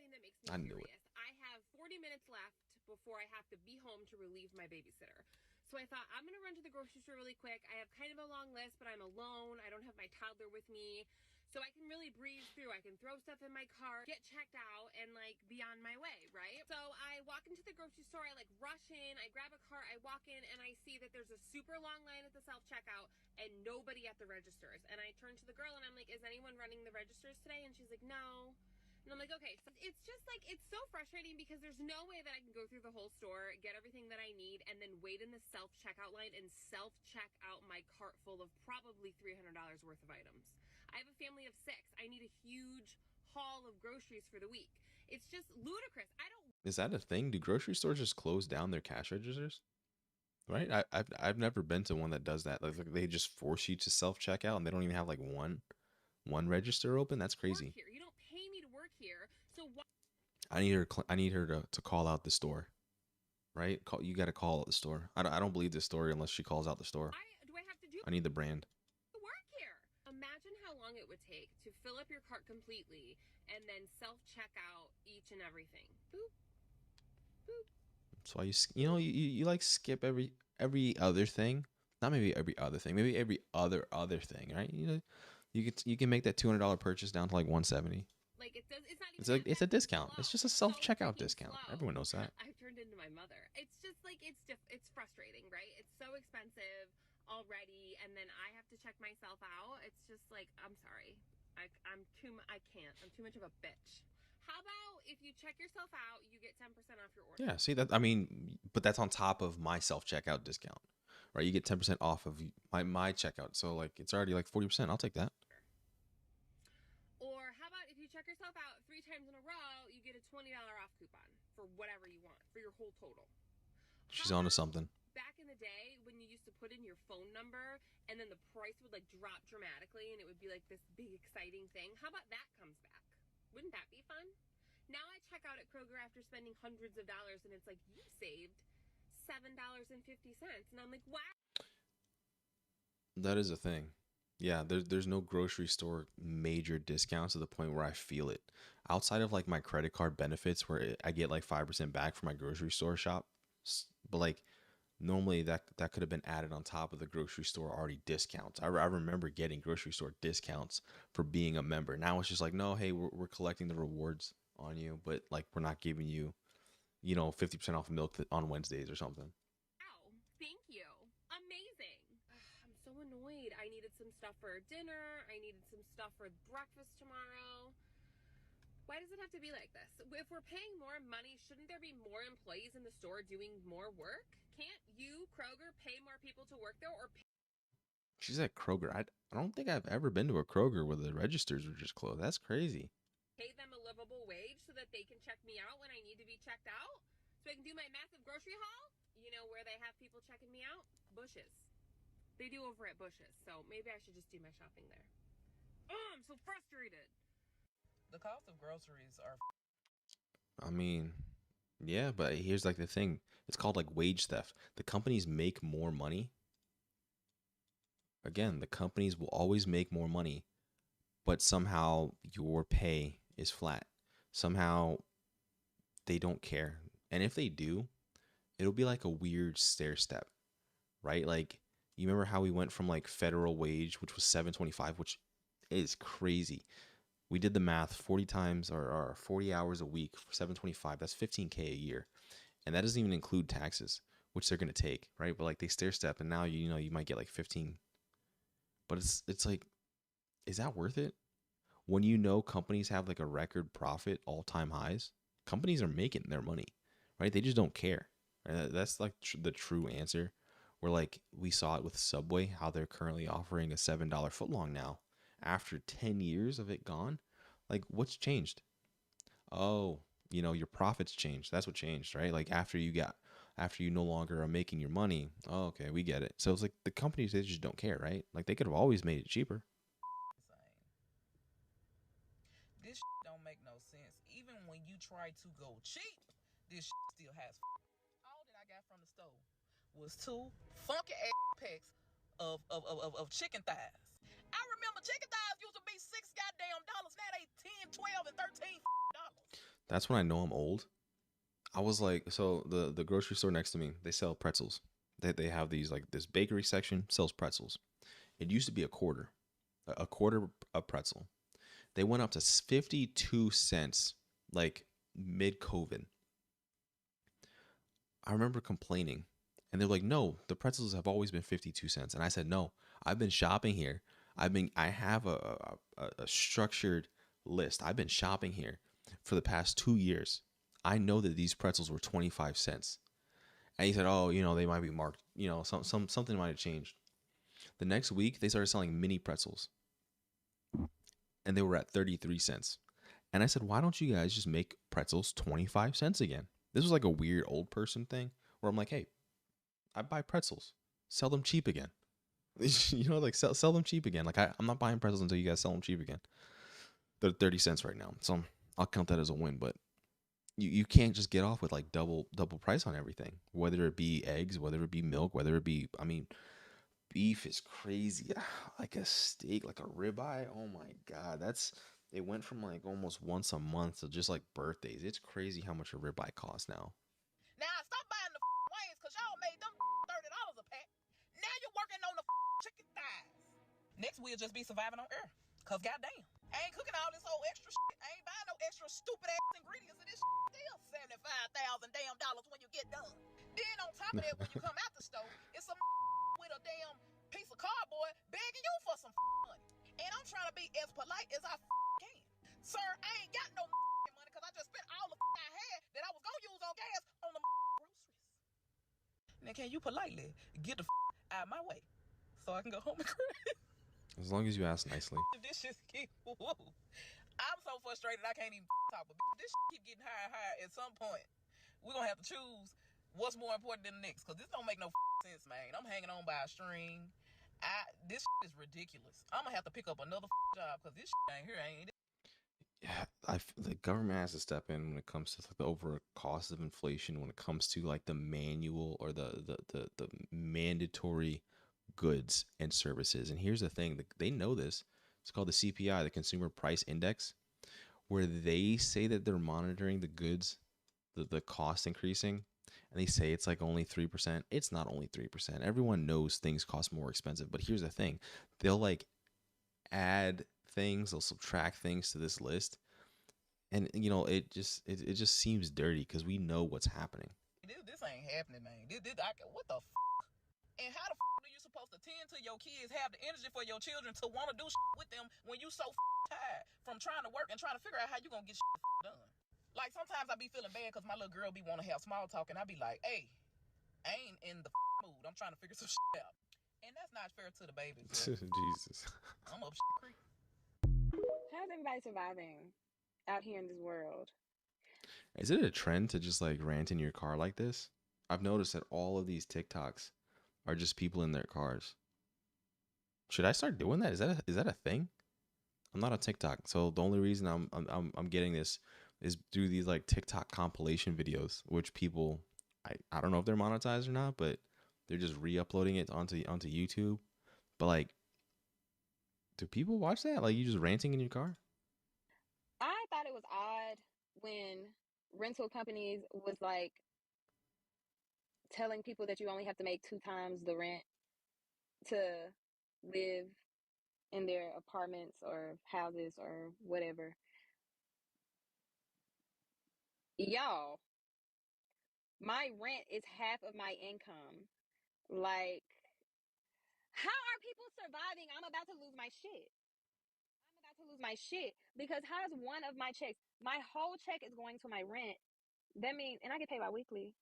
I knew it. I have 40 minutes left before I have to be home to relieve my babysitter. So I thought, I'm going to run to the grocery store really quick. I have kind of a long list, but I'm alone. I don't have my toddler with me. So I can really breeze through. I can throw stuff in my cart, get checked out, and like be on my way, right? So I walk into the grocery store, I like rush in, I grab a cart, I walk in, and I see that there's a super long line at the self-checkout and nobody at the registers. And I turn to the girl and I'm like, is anyone running the registers today? And she's like, no. And I'm like, okay, so it's just like, it's so frustrating because there's no way that I can go through the whole store, get everything that I need, and then wait in the self-checkout line and self-check out my cart full of probably $300 worth of items. I have a family of 6. I need a huge haul of groceries for the week. It's just ludicrous. I don't. Is that a thing? Do grocery stores just close down their cash registers? Right? I've never been to one that does that. Like they just force you to self-checkout and they don't even have like one register open. That's crazy. Here. You don't pay me to work here, so why? I need her to call out the store. Right? You got to call out the store. I don't believe this story unless she calls out the store. Do I have to do I need the brand. work here? Imagine how long it would take to fill up your cart completely and then self-check out each and everything. Boop. Boop. That's why you like skip every other thing. Not maybe every other thing. Maybe every other thing, right? You can make that $200 purchase down to like $170. Like it's not even. It's a discount. It's just a self-checkout freaking discount. slow. Everyone knows that. I've turned into my mother. It's just like it's frustrating, right? It's so expensive already, and then I have to check myself out. It's just like, I'm sorry, I can't. I'm too much of a bitch. How about if you check yourself out, you get 10% off your order? Yeah, see that? I mean, but that's on top of my self-checkout discount, right? You get 10% off of my checkout, so like it's already like 40%. I'll take that. Or how about if you check yourself out 3 times in a row, you get a $20 off coupon for whatever you want for your whole total. She's onto something. Back in the day when you used to put in your phone number and then the price would like drop dramatically and it would be like this big exciting thing. How about that comes back? Wouldn't that be fun? Now I check out at Kroger after spending hundreds of dollars and it's like, you saved $7.50. And I'm like, wow. That is a thing. Yeah, there's no grocery store major discounts to the point where I feel it. Outside of like my credit card benefits where I get like 5% back for my grocery store shop. But like normally that could have been added on top of the grocery store already discounts. I remember getting grocery store discounts for being a member. Now it's just like, no, hey, we're collecting the rewards on you, but like we're not giving you, 50% off milk on Wednesdays or something. Wow, thank you. Amazing. I'm so annoyed. I needed some stuff for dinner. I needed some stuff for breakfast tomorrow. Why does it have to be like this? If we're paying more money, shouldn't there be more employees in the store doing more work? Can't you, Kroger, pay more people to work there or pay She's at Kroger. I don't think I've ever been to a Kroger where the registers were just closed. That's crazy. them a livable wage so that they can check me out when I need to be checked out? So I can do my massive grocery haul? You know where they have people checking me out? Bush's. They do over at Bush's, so maybe I should just do my shopping there. Oh, I'm so frustrated. The cost of groceries are I mean, yeah, but here's like the thing. It's called like wage theft. The companies make more money. Again, the companies will always make more money, but somehow your pay is flat. Somehow they don't care. And if they do, it'll be like a weird stair step, right? Like, you remember how we went from like federal wage, which was $7.25, which is crazy. We did the math, 40 times or 40 hours a week for $7.25. That's $15K a year. And that doesn't even include taxes, which they're going to take, right? But like they stair step, and now you might get like 15. But it's like, is that worth it? When companies have like a record profit, all-time highs, companies are making their money, right? They just don't care. Right? That's like the true answer. Where like we saw it with Subway, how they're currently offering a $7 footlong now after 10 years of it gone. Like, what's changed? Oh, your profits changed. That's what changed, right? Like after you no longer are making your money. Oh, okay, we get it. So it's like the companies, they just don't care, right? Like they could have always made it cheaper. insane. This don't make no sense. Even when you try to go cheap, this still has. All that I got from the store was 2 funky ass packs of chicken thighs. I remember chicken thighs used to be $6 goddamn dollars. Now they 10, 12, and $13 dollars. That's when I know I'm old. I was like, so the grocery store next to me, they sell pretzels. They have these, like, this bakery section sells pretzels. It used to be a quarter a pretzel. They went up to 52 cents, like mid-COVID. I remember complaining, and they're like, "No, the pretzels have always been 52 cents." And I said, "No, I've been shopping here. I have a structured list. I've been shopping here for the past 2 years. I know that these pretzels were 25 cents." And he said, "Oh, they might be marked. Something might have changed." The next week, they started selling mini pretzels, and they were at 33 cents. And I said, "Why don't you guys just make pretzels 25 cents again?" This was like a weird old person thing where I'm like, "Hey, I buy pretzels. Sell them cheap again." Like sell them cheap again. Like I'm not buying pretzels until you guys sell them cheap again. They're 30 cents right now. So I'll count that as a win, but you can't just get off with like double price on everything, whether it be eggs, whether it be milk, whether it be, beef is crazy. Like a steak, like a ribeye. Oh my God. It went from like almost once a month to just like birthdays. It's crazy how much a ribeye costs now. Now stop buying the wings because y'all made them $30 a pack. Now you're working on the chicken thighs. Next we'll just be surviving on Earth. Cause goddamn, I ain't cooking all this whole extra shit. I ain't buying no extra stupid ass ingredients, and this still $75,000 damn dollars when you get done. Then on top of that, when you come out the store, it's some with a damn piece of cardboard begging you for some money. And I'm trying to be as polite as I can. Sir, I ain't got no money because I just spent all the I had that I was gonna use on gas on the groceries. Now can you politely get the out of my way so I can go home and cry? As long as you ask nicely. This shit keep I'm so frustrated I can't even talk, but this shit keep getting higher and higher. At some point, we're gonna have to choose what's more important than the next, because this don't make no sense, man. I'm hanging on by a string. This shit is ridiculous. I'm gonna have to pick up another job because this shit ain't here, ain't it? Yeah, the government has to step in when it comes to like the over cost of inflation, when it comes to like the manual or the mandatory goods and services. And here's the thing, they know this. It's called the CPI, the Consumer Price Index, where they say that they're monitoring the goods, the cost increasing, and they say it's like only 3%. It's not only 3%. Everyone knows things cost more expensive, but here's the thing. They'll like add things, they'll subtract things to this list, and it just seems dirty because we know what's happening. This ain't happening, man. What the and how the are you supposed to tend to your kids, have the energy for your children to want to do with them when you so tired from trying to work and trying to figure out how you gonna get done? Like sometimes I be feeling bad because my little girl be want to have small talk, and I be like, "Hey, I ain't in the mood. I'm trying to figure some out," and that's not fair to the babies. Jesus. I'm up creek. How's everybody surviving out here in this world? Is it a trend to just like rant in your car like this? I've noticed that all of these TikToks are just people in their cars. Should I start doing that? Is that a thing? I'm not on TikTok, so the only reason I'm getting this is through these like TikTok compilation videos, which people I don't know if they're monetized or not, but they're just re-uploading it onto YouTube. But like, do people watch that? Like you just ranting in your car? I thought it was odd when rental companies was like telling people that you only have to make 2 times the rent to live in their apartments or houses or whatever. Y'all, my rent is half of my income. Like, how are people surviving? I'm about to lose my shit. Because how's one of my checks? My whole check is going to my rent. That means, and I get paid bi-weekly.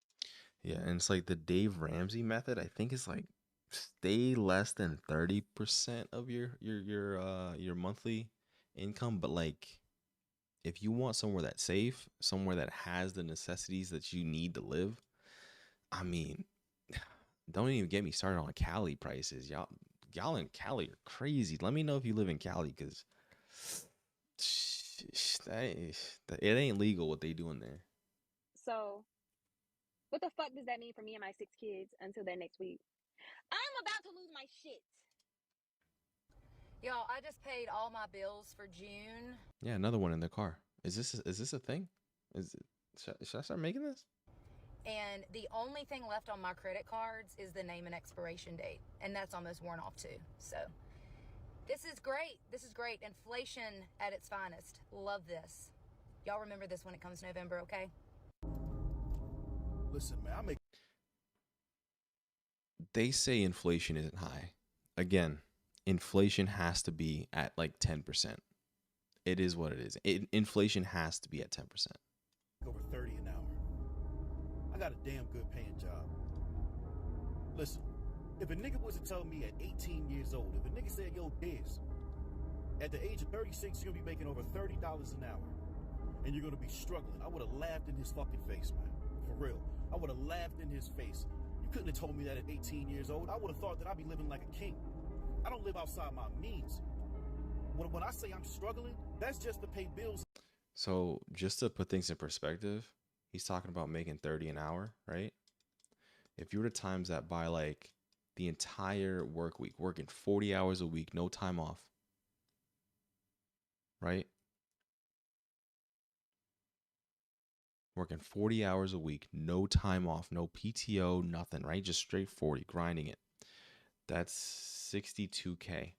Yeah, and it's like the Dave Ramsey method. I think it's like stay less than 30% of your monthly income, but like if you want somewhere that's safe, somewhere that has the necessities that you need to live, I mean, don't even get me started on Cali prices. Y'all in Cali are crazy. Let me know if you live in Cali, because it ain't legal what they doing there. So what the fuck does that mean for me and my 6 kids until that next week? I'm about to lose my shit. Y'all, I just paid all my bills for June. Yeah, another one in the car. Is this a thing? Should I start making this? And the only thing left on my credit cards is the name and expiration date. And that's almost worn off too. So This is great. This is great. Inflation at its finest. Love this. Y'all remember this when it comes November, okay? Listen, man, They say inflation isn't high. Again, inflation has to be at like 10%. It is what it is. Inflation has to be at 10%. over 30 an hour. I got a damn good paying job. Listen, if a nigga was to tell me at 18 years old, if a nigga said, yo, Diz, at the age of 36, you're gonna be making over $30 an hour, and you're gonna be struggling, I would have laughed in his fucking face, man. For real. I would have laughed in his face. You couldn't have told me that at 18 years old. I would have thought that I'd be living like a king. I don't live outside my means. When I say I'm struggling, that's just to pay bills. So just to put things in perspective, he's talking about making 30 an hour, right? If you were to times that by like the entire work week, working 40 hours a week, no time off, right? Working 40 hours a week, no time off, no PTO, nothing, right? Just straight 40, grinding it. That's $62K.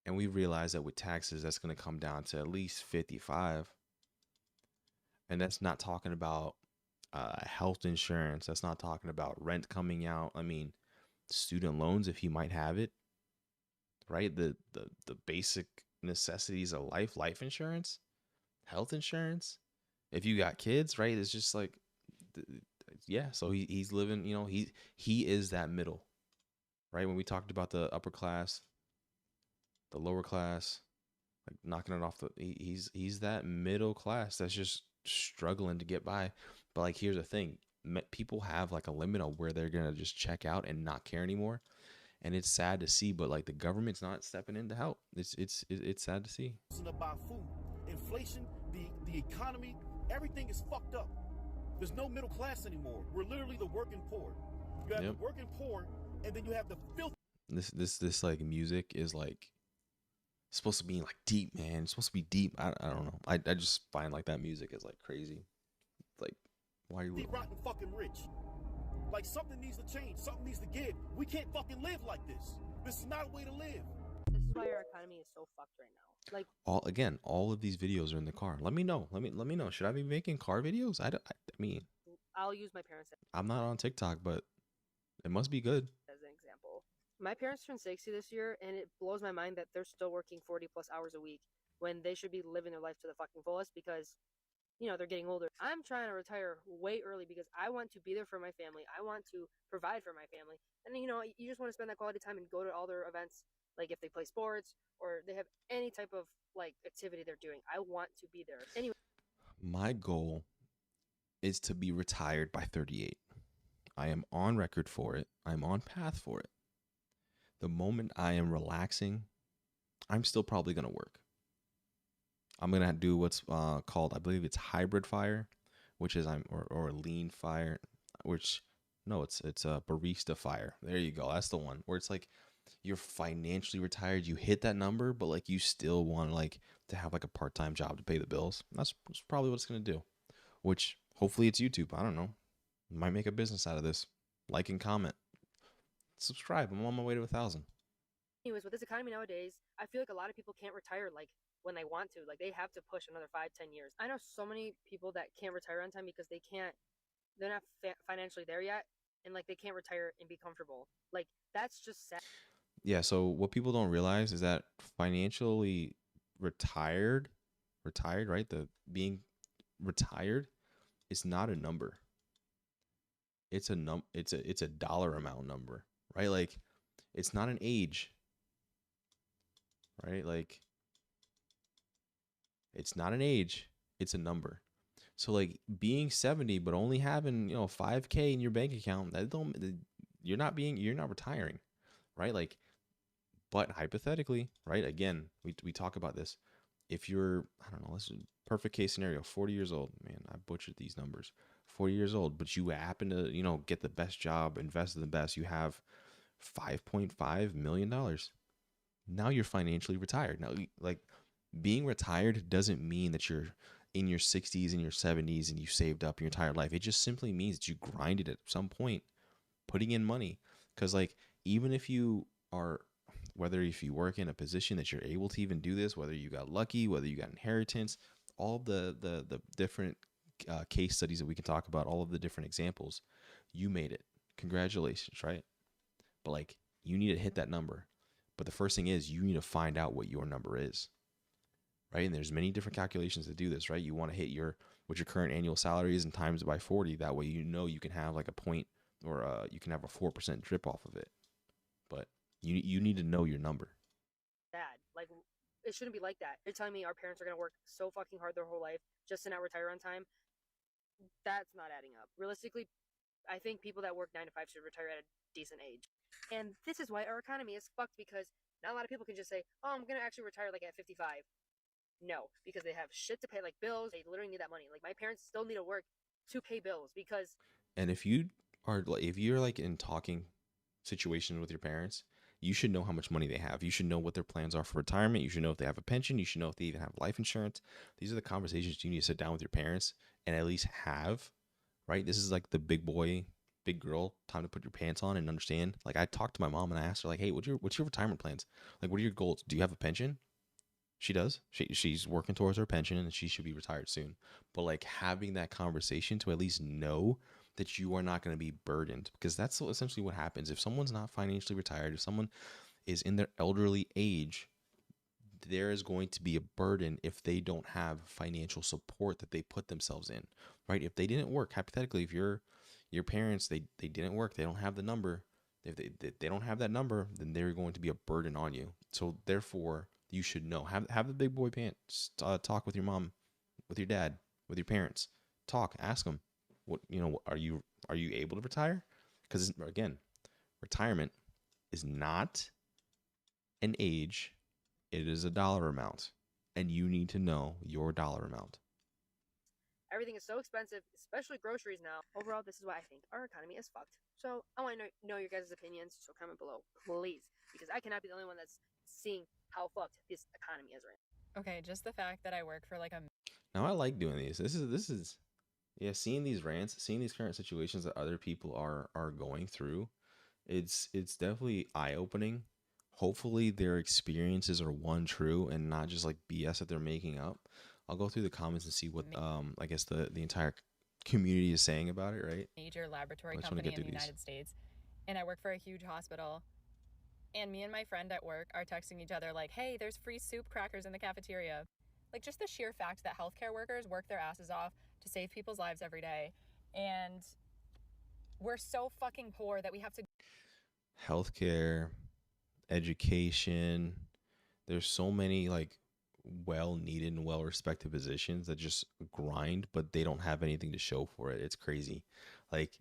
And we realize that with taxes, that's going to come down to at least 55. And that's not talking about health insurance. That's not talking about rent coming out. I mean, student loans, if he might have it, right? The basic necessities of life insurance, health insurance. If you got kids, right? It's just like, yeah. So he's living, you know, he is that middle, right? When we talked about the upper class, the lower class, like knocking it off he's that middle class that's just struggling to get by. But like, here's the thing, people have like a limit on where they're gonna just check out and not care anymore, and it's sad to see. But like, the government's not stepping in to help. It's sad to see. About food, inflation, the economy, everything is fucked up. There's no middle class anymore. We're literally the working poor. You have the working poor, and then you have the filth. This like music is like supposed to be like deep, man. It's supposed to be deep. I don't know. I just find like that music is like crazy. Like, why are you rotten fucking rich? Like, something needs to change. Something needs to give. We can't fucking live like this. This is not a way to live. This is why our economy is so fucked right now. Like, all of these videos are in the car. Let me know. Let me know. Should I be making car videos? I mean, I'll use my parents. I'm not on TikTok, but it must be good. As an example, my parents turned 60 this year, and it blows my mind that they're still working 40 plus hours a week when they should be living their life to the fucking fullest because, you know, they're getting older. I'm trying to retire way early because I want to be there for my family. I want to provide for my family. And, you know, you just want to spend that quality time and go to all their events. Like if they play sports or they have any type of like activity they're doing, I want to be there. Anyway. My goal is to be retired by 38. I am on record for it. I'm on path for it. The moment I am relaxing, I'm still probably going to work. I'm going to do what's called, I believe it's hybrid fire, which is or lean fire, which no, it's a barista fire. There you go. That's the one where it's like you're financially retired. You hit that number, but like you still want like to have like a part-time job to pay the bills. That's probably what it's going to do, which hopefully it's YouTube. I don't know. Might make a business out of this. Like and comment. Subscribe. I'm on my way to 1,000. Anyways, with this economy nowadays, I feel like a lot of people can't retire like when they want to. Like they have to push another 5-10 years. I know so many people that can't retire on time because they're not financially there yet, and like they can't retire and be comfortable. Like that's just sad. Yeah, so what people don't realize is that financially retired, right? The being retired is not a number. It's a dollar amount number, right? Like it's not an age. Right? Like it's not an age, it's a number. So like being 70 but only having, you know, 5K in your bank account, you're not retiring, right? Like, but hypothetically, right? Again, we talk about this. If you're, I don't know, this is a perfect case scenario, 40 years old, man, I butchered these numbers. 40 years old, but you happen to, you know, get the best job, invest in the best, you have $5.5 million. Now you're financially retired. Now, like being retired doesn't mean that you're in your 60s and your 70s and you saved up your entire life. It just simply means that you grinded at some point, putting in money. Because like even if you are, whether if you work in a position that you're able to even do this, whether you got lucky, whether you got inheritance, all the different case studies that we can talk about, all of the different examples, you made it. Congratulations, right? But like, you need to hit that number. But the first thing is you need to find out what your number is, right? And there's many different calculations to do this, right? You want to hit what your current annual salary is and times it by 40. That way, you can have like a point, or you can have a 4% drip off of it. But you need to know your number. Dad, like, it shouldn't be like that. You're telling me our parents are going to work so fucking hard their whole life just to not retire on time? That's not adding up. Realistically, I think people that work 9 to 5 should retire at a decent age. And this is why our economy is fucked, because not a lot of people can just say, oh, I'm going to actually retire like at 55. No, because they have shit to pay, like bills. They literally need that money. Like, my parents still need to work to pay bills because... And if you're like in talking situations with your parents, you should know how much money they have. You should know what their plans are for retirement. You should know if they have a pension. You should know if they even have life insurance. These are the conversations you need to sit down with your parents and at least have, right? This is like the big boy, big girl time to put your pants on and understand. Like, I talked to my mom and I asked her, like, hey, what's your retirement plans? Like, what are your goals? Do you have a pension? She does. She's working towards her pension and she should be retired soon. But like, having that conversation to at least know that you are not going to be burdened, because that's essentially what happens. If someone's not financially retired, if someone is in their elderly age, there is going to be a burden if they don't have financial support that they put themselves in, right? If they didn't work, hypothetically, if your parents, they didn't work, they don't have the number, if they don't have that number, then they're going to be a burden on you. So therefore, you should know, have the big boy pants, talk with your mom, with your dad, with your parents, ask them, what, are you able to retire? Because again, retirement is not an age, it is a dollar amount, and you need to know your dollar amount. Everything is so expensive, especially groceries now. Overall, this is why I think our economy is fucked. So I want to know your guys' opinions, so comment below, please, because I cannot be the only one that's seeing how fucked this economy is right now. Okay, just the fact that I work for like a... Now I like doing these. This is yeah, seeing these rants, seeing these current situations that other people are going through, it's definitely eye-opening. Hopefully their experiences are true and not just like BS that they're making up. I'll go through the comments and see what I guess the entire community is saying about it, right? Major laboratory company in the United States, and I work for a huge hospital. And me and my friend at work are texting each other like, hey, there's free soup crackers in the cafeteria. Like, just the sheer fact that healthcare workers work their asses off to save people's lives every day. And we're so fucking poor that we have to... Healthcare, education, there's so many like well-needed and well-respected positions that just grind, but they don't have anything to show for it. It's crazy. Like,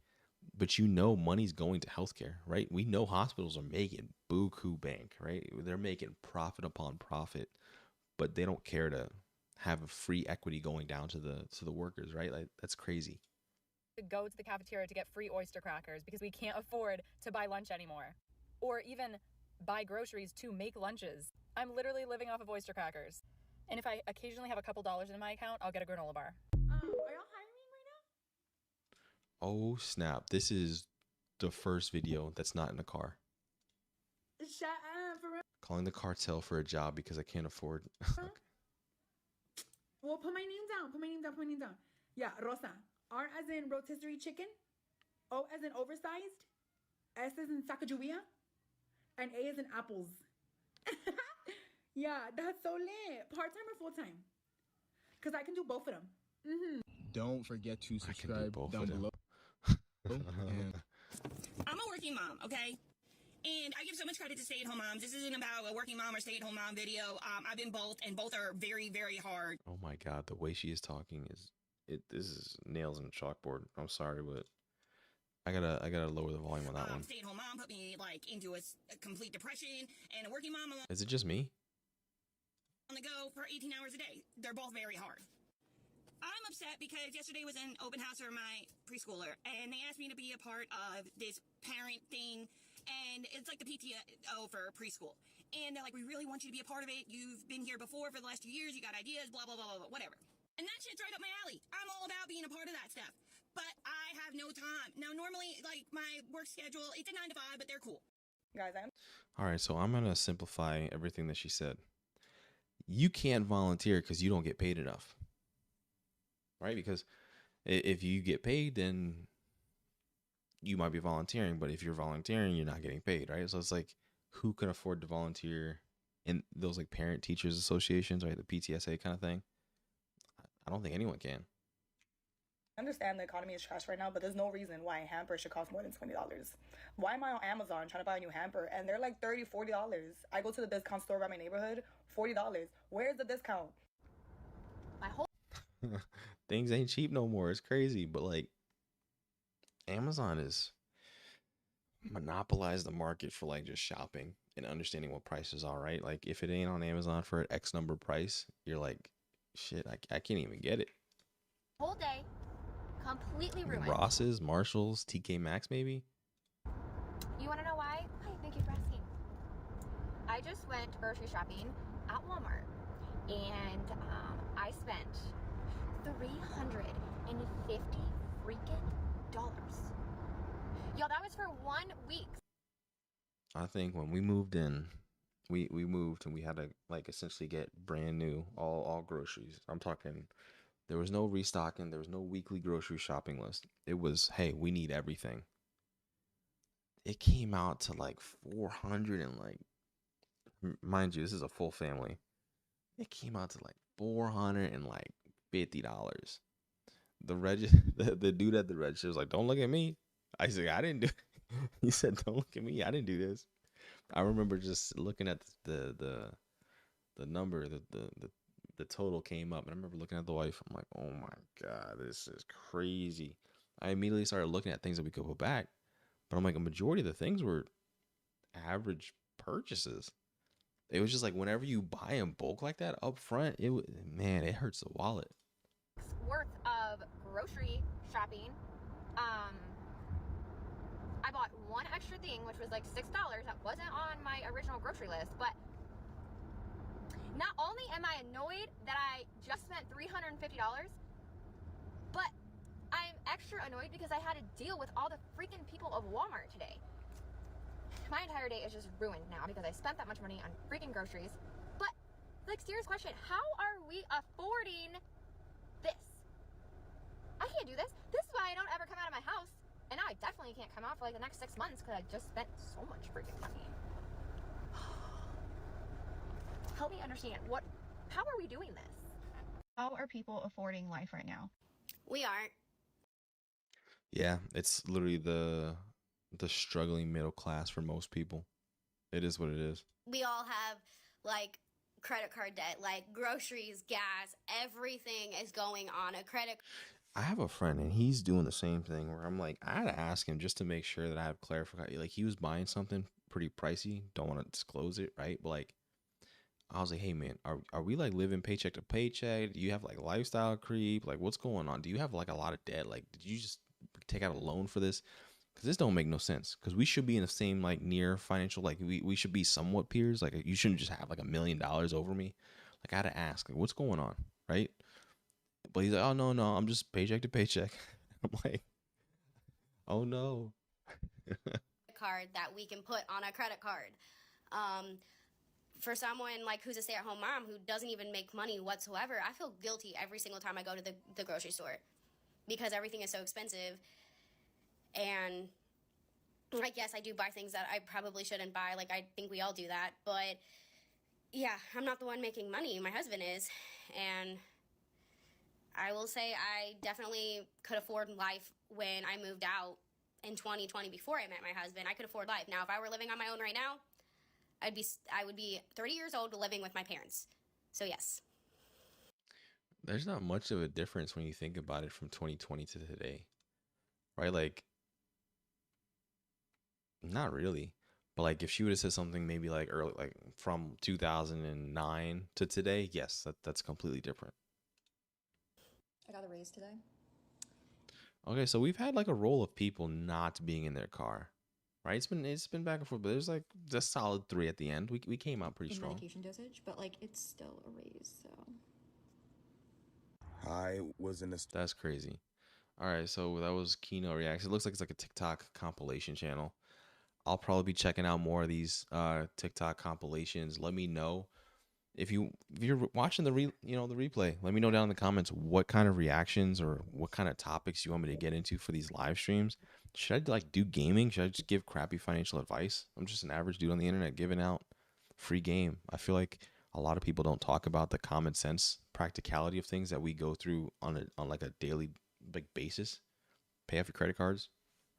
but money's going to healthcare, right? We know hospitals are making buku bank, right? They're making profit upon profit, but they don't care to have a free equity going down to the workers, right? Like, that's crazy. Go to the cafeteria to get free oyster crackers because we can't afford to buy lunch anymore, or even buy groceries to make lunches. I'm literally living off of oyster crackers, and if I occasionally have a couple dollars in my account, I'll get a granola bar. Are y'all hiring right now? Oh snap, this is the first video that's not in a car. Shut up, for real. Calling the cartel for a job because I can't afford. Well, put my name down. Yeah, Rosa. R as in rotisserie chicken, O as in oversized, S as in Sacagawea, and A as in apples. Yeah, that's so lit. Part-time or full-time? Because I can do both of them. Mm-hmm. Don't forget to subscribe down below. I'm a working mom, okay? And I give so much credit to stay-at-home moms. This isn't about a working mom or stay-at-home mom video. I've been both, and both are very, very hard. Oh my God, the way she is talking this is nails in a chalkboard. I'm sorry, but I gotta lower the volume on that one. Stay-at-home mom put me like into a complete depression, and a working mom Is it just me? on the go for 18 hours a day. They're both very hard. I'm upset because yesterday was an open house for my preschooler, and they asked me to be a part of this parent thing, and it's like the PTO for preschool. And they're like, we really want you to be a part of it. You've been here before for the last 2 years. You got ideas, blah, blah, blah, blah, blah, whatever. And that shit's right up my alley. I'm all about being a part of that stuff. But I have no time. Now, normally, like, my work schedule, it's a 9 to 5, but they're cool. Guys, All right, so I'm gonna simplify everything that she said. You can't volunteer because you don't get paid enough, right? Because if you get paid, then you might be volunteering. But if you're volunteering, you're not getting paid, right? So it's like, who can afford to volunteer in those like parent teachers associations, right? The PTSA kind of thing. I don't think anyone can. I understand the economy is trash right now, but there's no reason why a hamper should cost more than $20. Why am I on Amazon trying to buy a new hamper and they're like $30, $40? I go to the discount store by my neighborhood, $40. Where's the discount? My whole Things ain't cheap no more. It's crazy, but like Amazon is monopolized the market for like just shopping and understanding what prices are, right? Like if it ain't on Amazon for an X number price, you're like, shit, I can't even get it. whole day completely ruined. Ross's, Marshalls, TK Maxx, maybe. You want to know why? Hi, thank you for asking. I just went grocery shopping at Walmart, and I spent $350 freaking dollars. Yo, that was for 1 week. I think when we moved in, we moved and we had to like essentially get brand new all groceries. I'm talking, there was no restocking, there was no weekly grocery shopping list. It was, hey, we need everything. It came out to like 400 and like, mind you, this is a full family. It came out to like $450. The dude at the register was like, "Don't look at me." I said, "I didn't do." He said, "Don't look at me. I didn't do this." I remember just looking at the number, the total came up, and I remember looking at the wife. I'm like, "Oh my God, this is crazy." I immediately started looking at things that we could put back, but I'm like, a majority of the things were average purchases. It was just like whenever you buy in bulk like that up front, it hurts the wallet. Worth of grocery shopping. I bought one extra thing, which was like $6. That wasn't on my original grocery list, but not only am I annoyed that I just spent $350, but I'm extra annoyed because I had to deal with all the freaking people of Walmart today. My entire day is just ruined now because I spent that much money on freaking groceries. But, like, serious question, how are we affording this? I can't do this. This is why I don't ever come out of my house. And now I definitely can't come out for like the next 6 months because I just spent so much freaking money. Help me understand, how are we doing this? How are people affording life right now? We aren't. Yeah, it's literally the struggling middle class for most people. It is what it is. We all have like credit card debt, like groceries, gas, everything is going on a credit. I have a friend and he's doing the same thing where I'm like, I had to ask him just to make sure that I have clarified. Like he was buying something pretty pricey. Don't want to disclose it, right? But like, I was like, hey man, are we like living paycheck to paycheck? Do you have like lifestyle creep? Like what's going on? Do you have like a lot of debt? Like did you just take out a loan for this? Because this don't make no sense. Because we should be in the same like near financial, like we should be somewhat peers. Like you shouldn't just have like $1 million over me. Like I had to ask, like, what's going on, right? But he's like, oh no, I'm just paycheck to paycheck. I'm like, oh no. Card that we can put on a credit card. For someone like who's a stay-at-home mom who doesn't even make money whatsoever, I feel guilty every single time I go to the grocery store because everything is so expensive. And like, yes, I do buy things that I probably shouldn't buy. Like, I think we all do that. But yeah, I'm not the one making money. My husband is. And I will say I definitely could afford life when I moved out in 2020 before I met my husband. I could afford life. Now, if I were living on my own right now, I would be 30 years old living with my parents. So yes. There's not much of a difference when you think about it from 2020 to today, right? Like, not really. But like if she would have said something maybe like early, like from 2009 to today, yes, that's completely different. I got a raise today. Okay, so we've had like a roll of people not being in their car, right? It's been back and forth, but there's like a solid 3 at the end. We came out pretty strong. Medication dosage, but like it's still a raise, so. I was in this. That's crazy. All right, so that was Kino Reacts. It looks like it's like a TikTok compilation channel. I'll probably be checking out more of these TikTok compilations. Let me know if you're watching the replay. Let me know down in the comments what kind of reactions or what kind of topics you want me to get into for these live streams. Should I like do gaming? Should I just give crappy financial advice? I'm just an average dude on the internet giving out free game. I feel like a lot of people don't talk about the common sense practicality of things that we go through on like a daily like basis. Pay off your credit cards,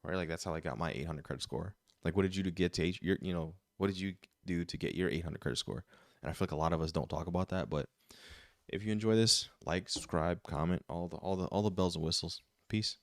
right? Like that's how I got my 800 credit score. Like what did you do to get to your, what did you do to get your 800 credit score? And I feel like a lot of us don't talk about that. But if you enjoy this, like, subscribe, comment, all the bells and whistles. Peace.